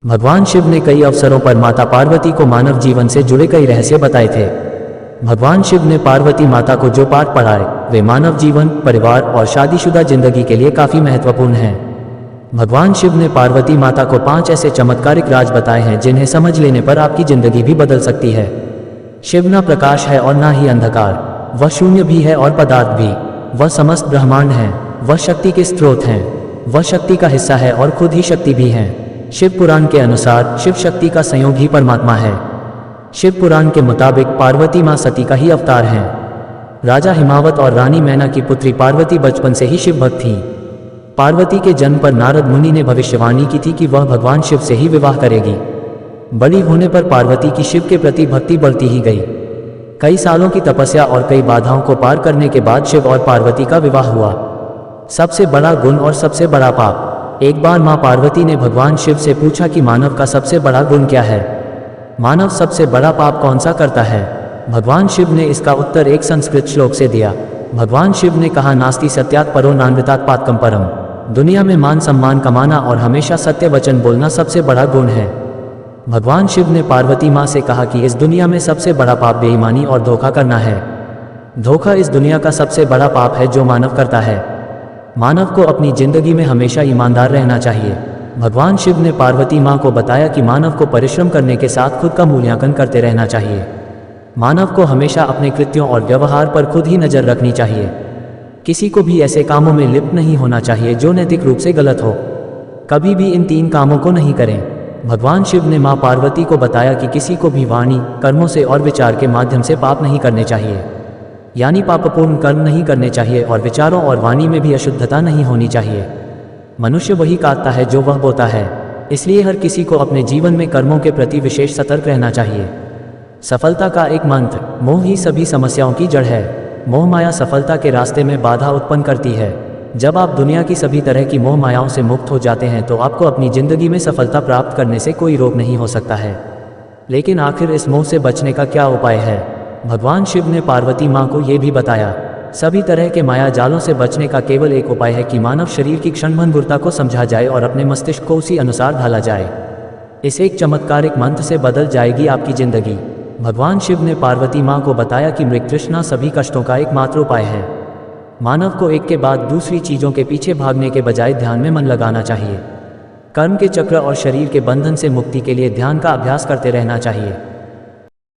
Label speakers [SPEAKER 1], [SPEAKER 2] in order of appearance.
[SPEAKER 1] भगवान शिव ने कई अवसरों पर माता पार्वती को मानव जीवन से जुड़े कई रहस्य बताए थे। भगवान शिव ने पार्वती माता को जो पाठ पढ़ाए वे मानव जीवन, परिवार और शादीशुदा जिंदगी के लिए काफी महत्वपूर्ण हैं। भगवान शिव ने पार्वती माता को 5 ऐसे चमत्कारिक राज बताए हैं जिन्हें समझ लेने पर आपकी जिंदगी भी बदल सकती है। शिव न प्रकाश है और न ही अंधकार, वह शून्य भी है और पदार्थ भी। वह समस्त ब्रह्मांड है, वह शक्ति के स्रोत हैं, वह शक्ति का हिस्सा है और खुद ही शक्ति भी है। शिव पुराण के अनुसार शिव शक्ति का संयोग ही परमात्मा है। शिव पुराण के मुताबिक पार्वती मां सती का ही अवतार हैं। राजा हिमावत और रानी मैना की पुत्री पार्वती बचपन से ही शिव भक्त थी। पार्वती के जन्म पर नारद मुनि ने भविष्यवाणी की थी कि वह भगवान शिव से ही विवाह करेगी। बड़ी होने पर पार्वती की शिव के प्रति भक्ति बढ़ती ही गई। कई सालों की तपस्या और कई बाधाओं को पार करने के बाद शिव और पार्वती का विवाह हुआ। सबसे बड़ा गुण और सबसे बड़ा पाप। एक बार मां पार्वती ने भगवान शिव से पूछा कि मानव का सबसे बड़ा गुण क्या है, मानव सबसे बड़ा पाप कौन सा करता है। भगवान शिव ने इसका उत्तर एक संस्कृत श्लोक से दिया। भगवान शिव ने कहा, नास्ति सत्यात् परो नान्वितात् पातकं परम। दुनिया में मान सम्मान कमाना और हमेशा सत्य वचन बोलना सबसे बड़ा गुण है। भगवान शिव ने पार्वती मां से कहा कि इस दुनिया में सबसे बड़ा पाप बेईमानी और धोखा करना है। धोखा इस दुनिया का सबसे बड़ा पाप है जो मानव करता है। मानव को अपनी जिंदगी में हमेशा ईमानदार रहना चाहिए। भगवान शिव ने पार्वती मां को बताया कि मानव को परिश्रम करने के साथ खुद का मूल्यांकन करते रहना चाहिए। मानव को हमेशा अपने कृत्यों और व्यवहार पर खुद ही नजर रखनी चाहिए। किसी को भी ऐसे कामों में लिप्त नहीं होना चाहिए जो नैतिक रूप से गलत हो। कभी भी इन 3 कामों को नहीं करें। भगवान शिव ने मां पार्वती को बताया कि किसी को भी वाणी, कर्मों से और विचार के माध्यम से पाप नहीं करने चाहिए, यानी पापपूर्ण कर्म नहीं करने चाहिए और विचारों और वाणी में भी अशुद्धता नहीं होनी चाहिए। मनुष्य वही काटता है जो वह बोता है, इसलिए हर किसी को अपने जीवन में कर्मों के प्रति विशेष सतर्क रहना चाहिए। सफलता का एक मंत्र, मोह ही सभी समस्याओं की जड़ है। मोह माया सफलता के रास्ते में बाधा उत्पन्न करती है। जब आप दुनिया की सभी तरह की मोह मायाओं से मुक्त हो जाते हैं तो आपको अपनी जिंदगी में सफलता प्राप्त करने से कोई रोक नहीं हो सकता है। लेकिन आखिर इस मोह से बचने का क्या उपाय है? भगवान शिव ने पार्वती मां को यह भी बताया, सभी तरह के माया जालों से बचने का केवल एक उपाय है कि मानव शरीर की क्षणभंगुरता को समझा जाए और अपने मस्तिष्क को उसी अनुसार ढाला जाए। इस एक चमत्कारिक मंत्र से बदल जाएगी आपकी जिंदगी। भगवान शिव ने पार्वती मां को बताया कि मृग तृष्णा सभी कष्टों का एकमात्र उपाय है। मानव को एक के बाद दूसरी चीजों के पीछे भागने के बजाय ध्यान में मन लगाना चाहिए। कर्म के चक्र और शरीर के बंधन से मुक्ति के लिए ध्यान का अभ्यास करते रहना चाहिए।